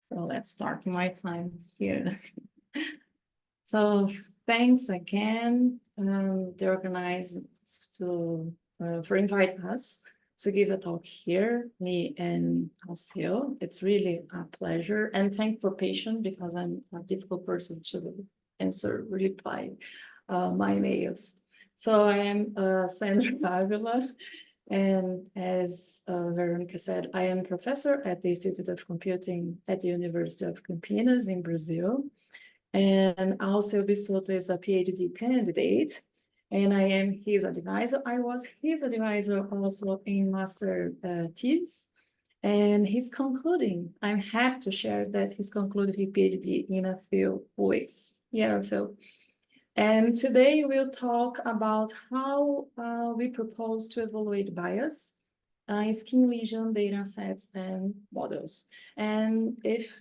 So let's start my time here. So thanks again, the organizers for inviting us to give a talk here, me and Alceu. It's really a pleasure, and thank for patience because I'm a difficult person to reply my mails. So I am Sandra Avila, and as Veronica said, I am professor at the Institute of Computing at the University of Campinas in Brazil. And Alceu Bissoto is a PhD candidate, and I am his advisor. I was his advisor also in master thesis, and he's concluding. I'm happy to share that he's concluded his PhD in a few weeks, yeah, or so. And today we'll talk about how we propose to evaluate bias in skin lesion data sets and models. And if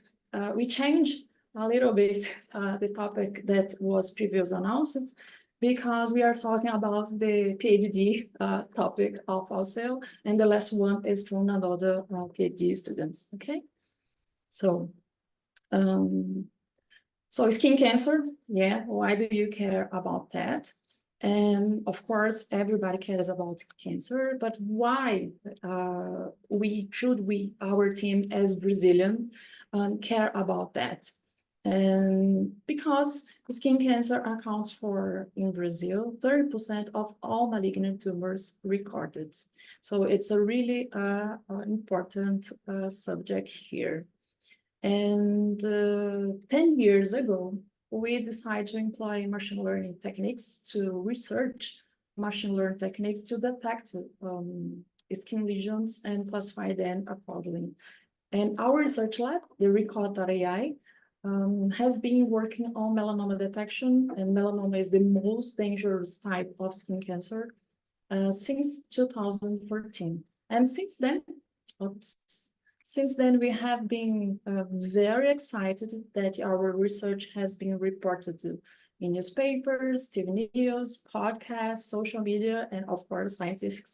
we change a little bit the topic that was previously announced, because we are talking about the PhD topic of Alceu, and the last one is from another PhD students, okay? So skin cancer, yeah, why do you care about that? And of course, everybody cares about cancer, but why our team as Brazilian, care about that? And because skin cancer accounts for, in Brazil, 30% of all malignant tumors recorded. So it's a really important subject here. And 10 years ago, we decided to employ machine learning techniques to research machine learning techniques to detect skin lesions and classify them accordingly. And our research lab, the Record.ai, has been working on melanoma detection, and melanoma is the most dangerous type of skin cancer since 2014. And since then, we have been very excited that our research has been reported in newspapers, TV news, podcasts, social media, and of course, scientific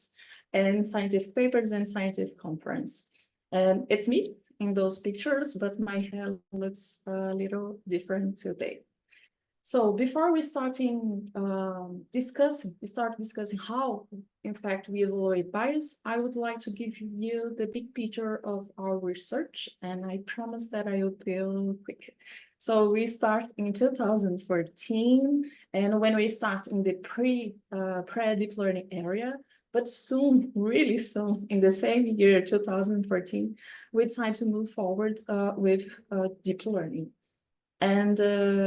papers and scientific conference. And it's me in those pictures, but my hair looks a little different today. So before we start discussing how, in fact, we evaluate bias, I would like to give you the big picture of our research, and I promise that I will be quick. So we start in 2014, and when we start in the pre-deep learning area, but soon, really soon, in the same year, 2014, we decided to move forward with deep learning. And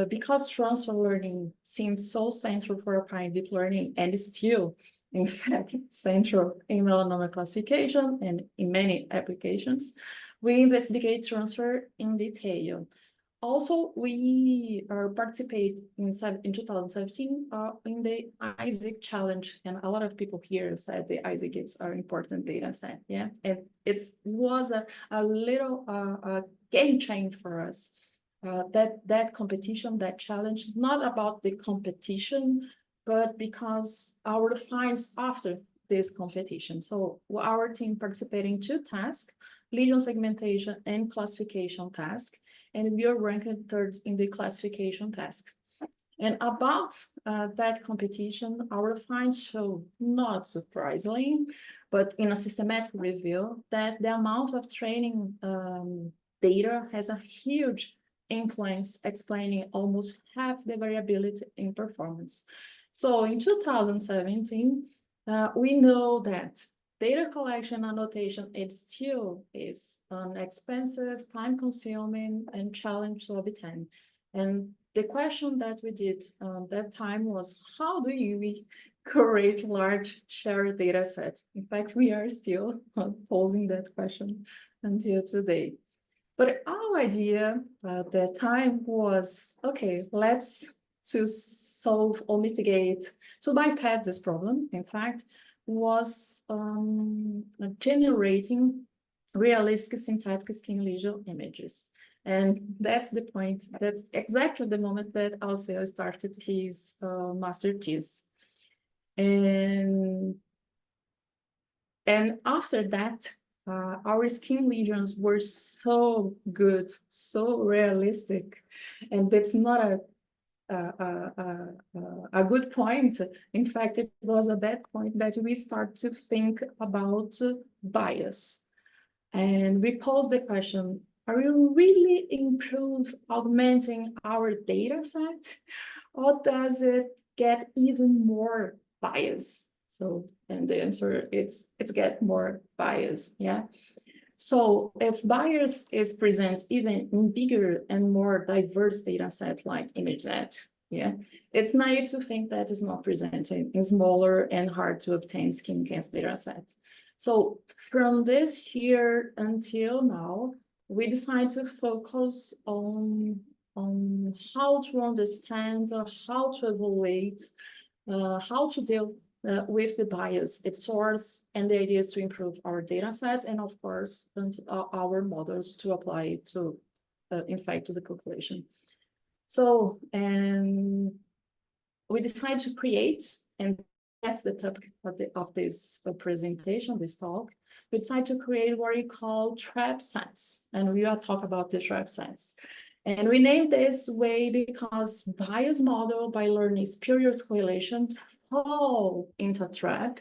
because transfer learning seems so central for applying deep learning, and is still, in fact, central in melanoma classification and in many applications, we investigate transfer in detail. Also, we participate in 2017 in the Isaac challenge, and a lot of people here said the Isaac is an important data set, yeah? And it was a little game changer for us. That competition, that challenge, not about the competition, but because our finds after this competition. So our team participated in 2 tasks, lesion segmentation and classification task, and we are ranked third in the classification tasks. And about that competition, our finds show, not surprisingly, but in a systematic review, that the amount of training data has a huge influence, explaining almost half the variability in performance. So in 2017, we know that data collection annotation, it still is an expensive, time-consuming, and challenge to obtain. And the question that we did that time was, how do we create large shared data set? In fact, we are still posing that question until today. But our idea at that time was, okay, let's to solve or mitigate, to bypass this problem, in fact, was generating realistic synthetic skin lesion images. And that's the point, that's exactly the moment that Alceu started his master thesis. And after that, our skin lesions were so good, so realistic, and that's not a good point. In fact, it was a bad point that we start to think about bias. And we pose the question, are we really improve augmenting our data set, or does it get even more biased? So, and the answer is it's get more biased, yeah. So if bias is present even in bigger and more diverse data set like ImageNet, yeah, it's naive to think that is not presented in smaller and hard to obtain skin cancer data set. So from this year until now, we decided to focus on how to understand, how to evaluate, how to deal with the bias, its source, and the idea is to improve our data sets and of course, our models to apply it to, in fact, to the population. So, and we decided to create, and that's the topic of this presentation, this talk, we decided to create what we call trap sets, and we will talk about the trap sets. And we named this way because bias model by learning spurious correlation fall into a trap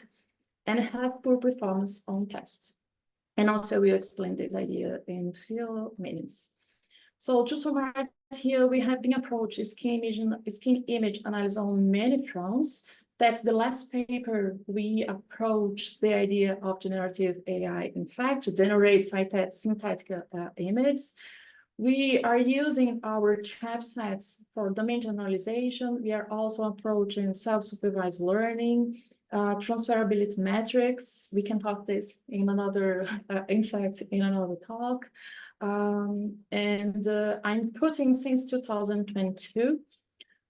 and have poor performance on tests. And also we'll explain this idea in a few minutes. So to summarize here, we have been approaching skin image analysis on many fronts. That's the last paper we approached the idea of generative AI, in fact, to generate synthetic images. We are using our trap sets for domain generalization. We are also approaching self-supervised learning, transferability metrics. We can talk this in another, in fact, in another talk. I'm putting since 2022,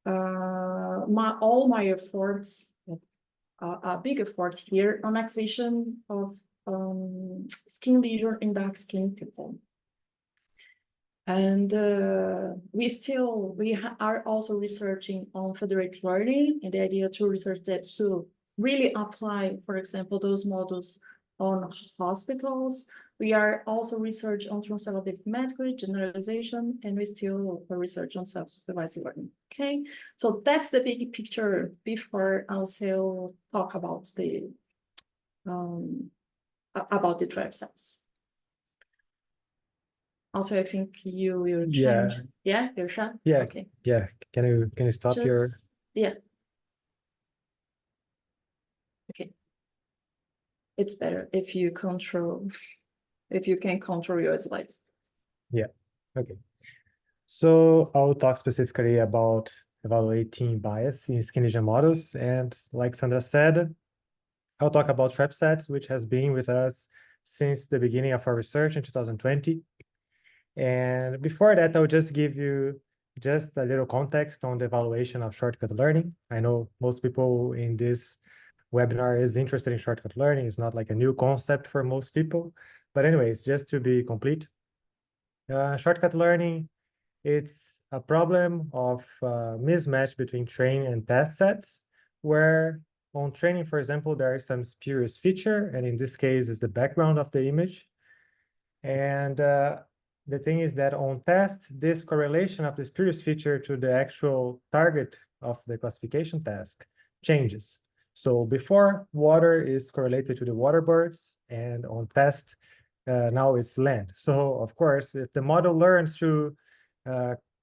all my efforts, a big effort here on acquisition of skin lesion in dark skinned people. And we are also researching on federated learning and the idea to research that to really apply, for example, those models on hospitals. We are also research on transferability metric, generalization, and we still research on self-supervised learning. Okay, so that's the big picture before Alceu talk about the trap sets. Also, I think you will change. Yeah, Irsha? Yeah. Okay. Yeah. Can you stop your? Yeah. Okay. It's better if you can control your slides. Yeah. Okay. So I'll talk specifically about evaluating bias in skin lesion models, and like Sandra said, I'll talk about trap sets, which has been with us since the beginning of our research in 2020. And before that, I'll just give you just a little context on the evaluation of shortcut learning. I know most people in this webinar is interested in shortcut learning. It's not like a new concept for most people. But anyways, just to be complete, shortcut learning, it's a problem of mismatch between training and test sets, where on training, for example, there is some spurious feature, and in this case, is the background of the image. And the thing is that on test, this correlation of the spurious feature to the actual target of the classification task changes. So before, water is correlated to the water birds, and on test, now it's land. So of course, if the model learns to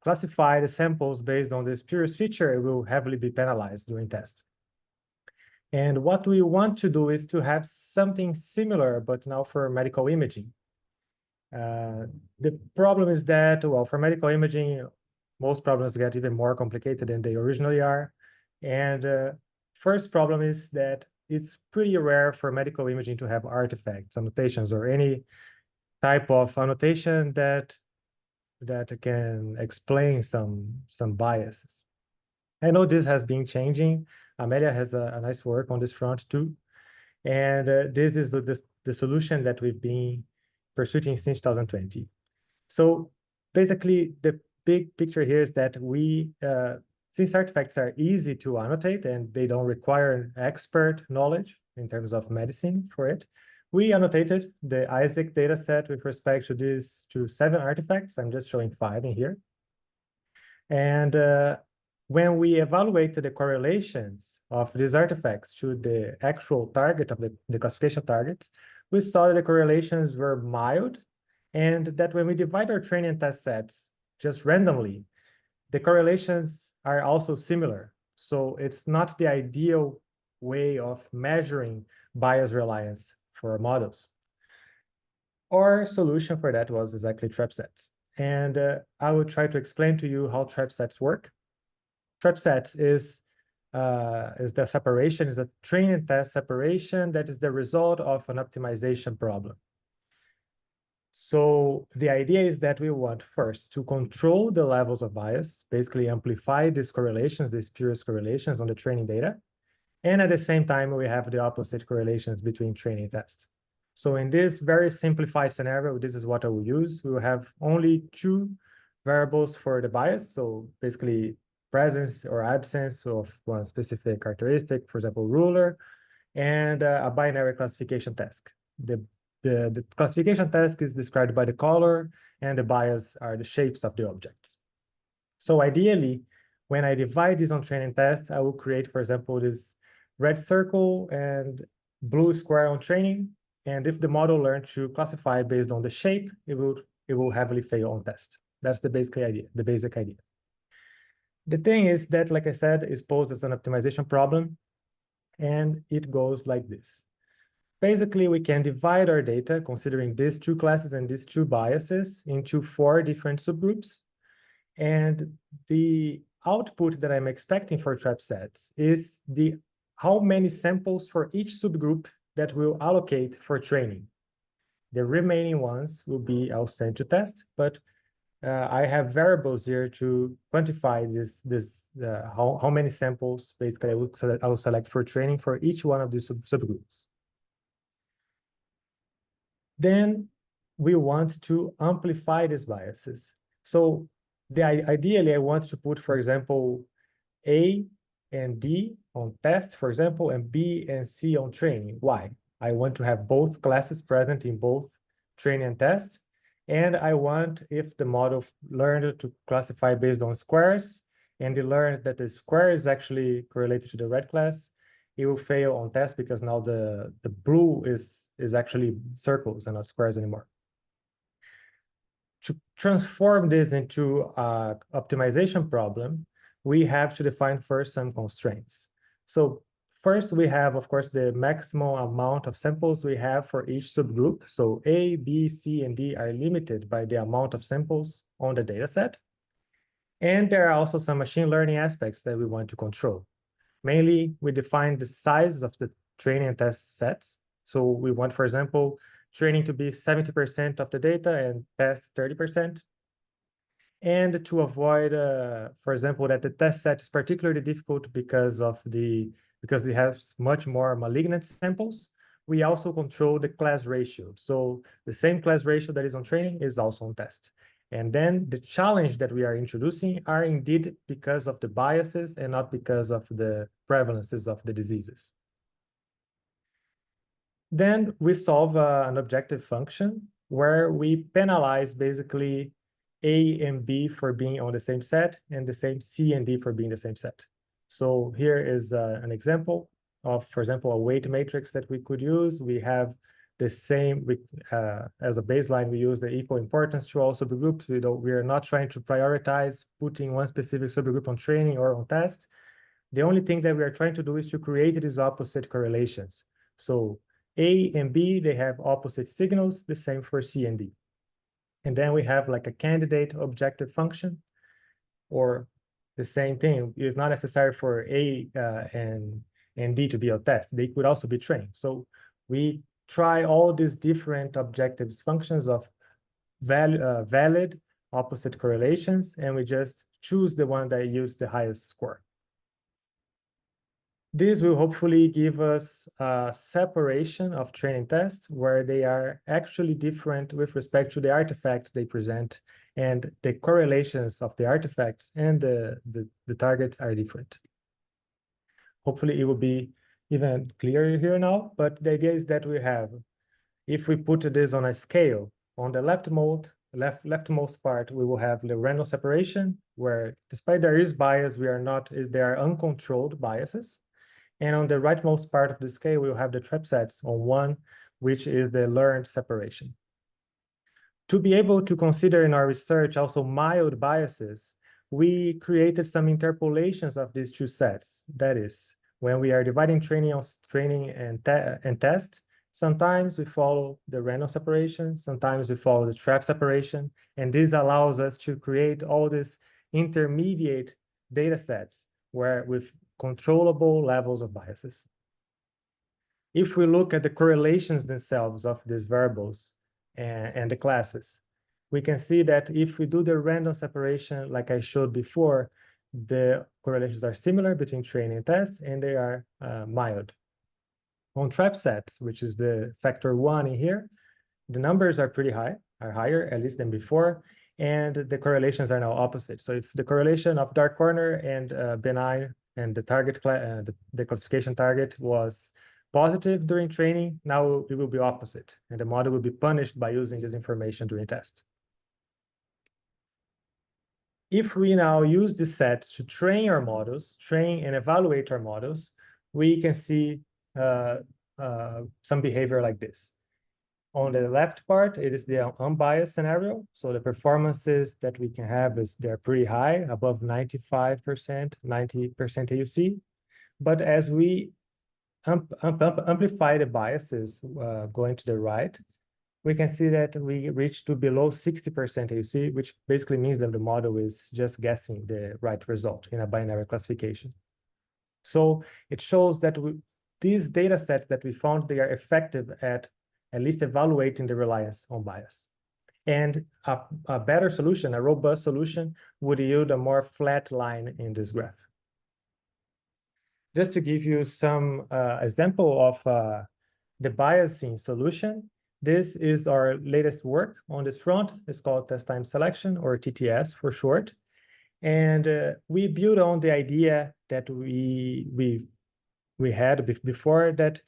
classify the samples based on the spurious feature, it will heavily be penalized during test. And what we want to do is to have something similar, but now for medical imaging. The problem is that, well, for medical imaging, most problems get even more complicated than they originally are. And first problem is that it's pretty rare for medical imaging to have artifacts, annotations, or any type of annotation that can explain some biases. I know this has been changing. Amelia has a nice work on this front too. And this is the solution that we've been pursuing since 2020. So basically, the big picture here is that since artifacts are easy to annotate and they don't require expert knowledge in terms of medicine for it, we annotated the Isaac dataset with respect to these 7 artifacts. I'm just showing 5 in here. And when we evaluated the correlations of these artifacts to the actual target of the classification targets, we saw that the correlations were mild, and that when we divide our training and test sets just randomly, the correlations are also similar. So it's not the ideal way of measuring bias reliance for models. Our solution for that was exactly trap sets. And I will try to explain to you how trap sets work. Trap sets is the separation, is a train and test separation that is the result of an optimization problem. So the idea is that we want first to control the levels of bias, basically amplify these correlations, these spurious correlations on the training data. And at the same time, we have the opposite correlations between training and test. So in this very simplified scenario, this is what I will use. We will have only 2 variables for the bias. So basically presence or absence of one specific characteristic, for example, ruler, and a binary classification task. The classification task is described by the color, and the bias are the shapes of the objects. So ideally, when I divide this on training test, I will create, for example, this red circle and blue square on training. And if the model learns to classify based on the shape, it will heavily fail on test. That's the basic idea, The thing is that, like I said, is posed as an optimization problem, and it goes like this. Basically, we can divide our data, considering these 2 classes and these 2 biases, into 4 different subgroups. And the output that I'm expecting for trap sets is how many samples for each subgroup that we'll allocate for training. The remaining ones will be I'll send to test, but I have variables here to quantify how many samples basically I will select for training for each one of these subgroups. Then we want to amplify these biases. So ideally, I want to put, for example, A and D on test, for example, and B and C on training. Why? I want to have both classes present in both training and test. And I want, if the model learned to classify based on squares, and they learned that the square is actually correlated to the red class, it will fail on test because now the blue is actually circles and not squares anymore. To transform this into an optimization problem, we have to define first some constraints. So first we have, of course, the maximum amount of samples we have for each subgroup. So A, B, C, and D are limited by the amount of samples on the data set. And there are also some machine learning aspects that we want to control. Mainly, we define the size of the training and test sets. So we want, for example, training to be 70% of the data and test 30%. And to avoid, for example, that the test set is particularly difficult because it has much more malignant samples, we also control the class ratio. So the same class ratio that is on training is also on test. And then the challenge that we are introducing are indeed because of the biases and not because of the prevalences of the diseases. Then we solve an objective function where we penalize basically A and B for being on the same set and the same C and D for being the same set. So here is an example of, for example, a weight matrix that we could use. We have the same, as a baseline, we use the equal importance to all subgroups. We are not trying to prioritize putting one specific subgroup on training or on test. The only thing that we are trying to do is to create these opposite correlations. So A and B, they have opposite signals, the same for C and D. And then we have like a candidate objective function, or the same thing. It's not necessary for A and D to be a test. They could also be trained. So we try all these different objectives functions of valid opposite correlations, and we just choose the one that yields the highest score. This will hopefully give us a separation of training tests where they are actually different with respect to the artifacts they present, and the correlations of the artifacts and the targets are different. Hopefully it will be even clearer here now, but the idea is that we have If we put this on a scale, on the leftmost part, we will have the random separation, where despite there is bias, they are uncontrolled biases. And on the rightmost part of the scale, we will have the trap sets on one, which is the learned separation. To be able to consider in our research also mild biases, we created some interpolations of these two sets. That is, when we are dividing training and test, sometimes we follow the random separation, sometimes we follow the trap separation, and this allows us to create all these intermediate data sets with controllable levels of biases. If we look at the correlations themselves of these variables and the classes, we can see that if we do the random separation like I showed before, the correlations are similar between training and test, and they are mild. On trap sets, which is the factor 1 in here, the numbers are pretty high, are higher at least than before, and the correlations are now opposite. So if the correlation of dark corner and benign and the target the classification target was positive during training, now it will be opposite, and the model will be punished by using this information during test. If we now use the sets to train our models, train and evaluate our models, we can see some behavior like this. On the left part, it is the unbiased scenario. So the performances that we can have they're pretty high, above 95%, 90% AUC. But as we amplify the biases going to the right, we can see that we reach to below 60% AUC, which basically means that the model is just guessing the right result in a binary classification. So it shows that these data sets that we found, they are effective at least evaluating the reliance on bias. And a better solution, a robust solution, would yield a more flat line in this graph. Just to give you some example of the biasing solution, this is our latest work on this front. It's called test time selection, or TTS for short. And we build on the idea that we had before, that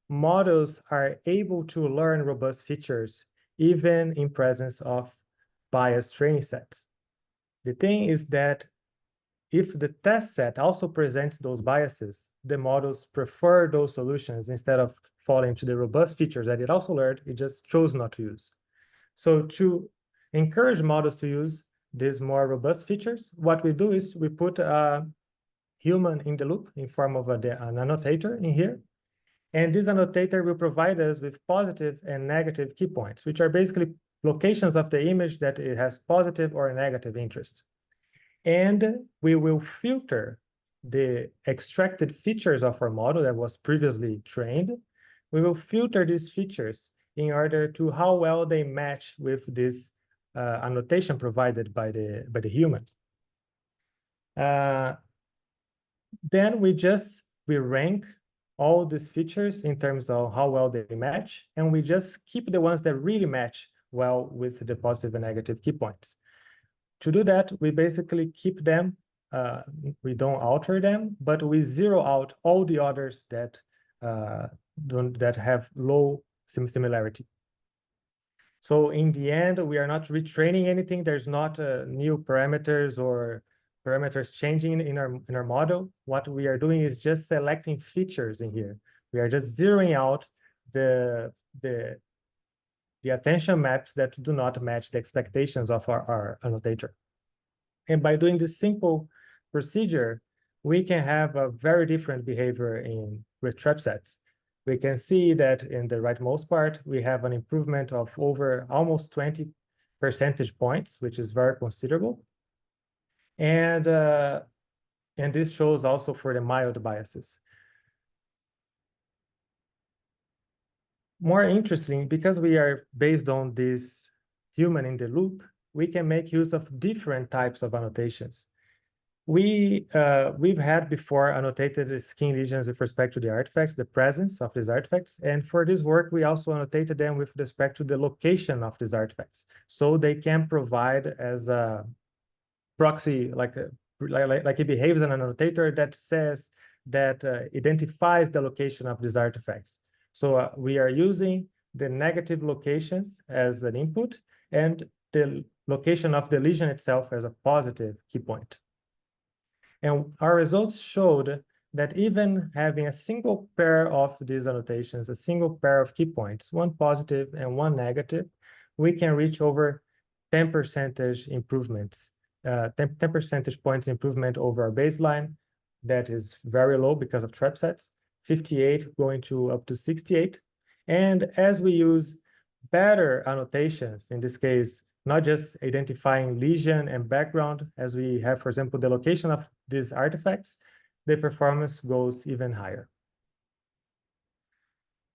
models are able to learn robust features even in presence of biased training sets. The thing is that if the test set also presents those biases, the models prefer those solutions instead of falling to the robust features that it also learned, it just chose not to use. So to encourage models to use these more robust features, what we do is we put a human in the loop in form of an annotator in here. And this annotator will provide us with positive and negative key points, which are basically locations of the image that it has positive or negative interest. And we will filter the extracted features of our model that was previously trained. We will filter these features in order to how well they match with this annotation provided by the human. Then we rank all these features in terms of how well they match, and we just keep the ones that really match well with the positive and negative key points. To do that, we basically keep them, we don't alter them, but we zero out all the others that have low similarity. So in the end, we are not retraining anything. There's not new parameters or parameters changing in our model. What we are doing is just selecting features in here. We are just zeroing out the attention maps that do not match the expectations of our annotator. And by doing this simple procedure, we can have a very different behavior with trap sets. We can see that in the rightmost part, we have an improvement of over almost 20 percentage points, which is very considerable. And this shows also for the mild biases. More interesting, because we are based on this human in the loop, we can make use of different types of annotations. We've had before annotated skin lesions with respect to the artifacts, the presence of these artifacts. And for this work, we also annotated them with respect to the location of these artifacts. So they can provide as a proxy, like it behaves as an annotator that says, that identifies the location of these artifacts. So we are using the negative locations as an input and the location of the lesion itself as a positive key point. And our results showed that even having a single pair of these annotations, a single pair of key points, one positive and one negative, we can reach over 10 percentage improvements, 10 percentage points improvement over our baseline. That is very low because of trap sets, 58 going to up to 68. And as we use better annotations, in this case, not just identifying lesion and background, as we have, for example, the location of these artifacts, the performance goes even higher.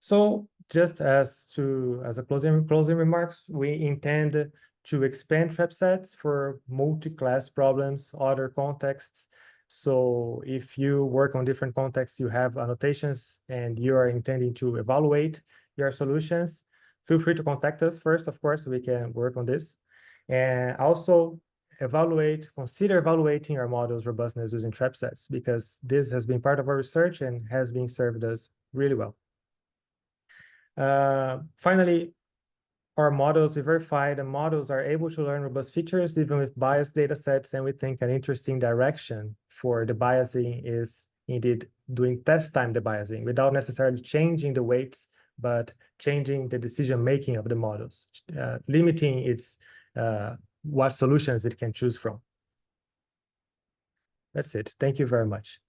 So just as a closing remarks, we intend to expand trap sets for multi-class problems, other contexts. So if you work on different contexts, you have annotations and you are intending to evaluate your solutions, feel free to contact us first, of course, we can work on this. And also consider evaluating our model's robustness using trap sets, because this has been part of our research and has been served us really well. Finally, our models, we verify the models are able to learn robust features even with biased data sets, and we think an interesting direction for the biasing is indeed doing test time debiasing without necessarily changing the weights, but changing the decision-making of the models, limiting its what solutions it can choose from. That's it. Thank you very much.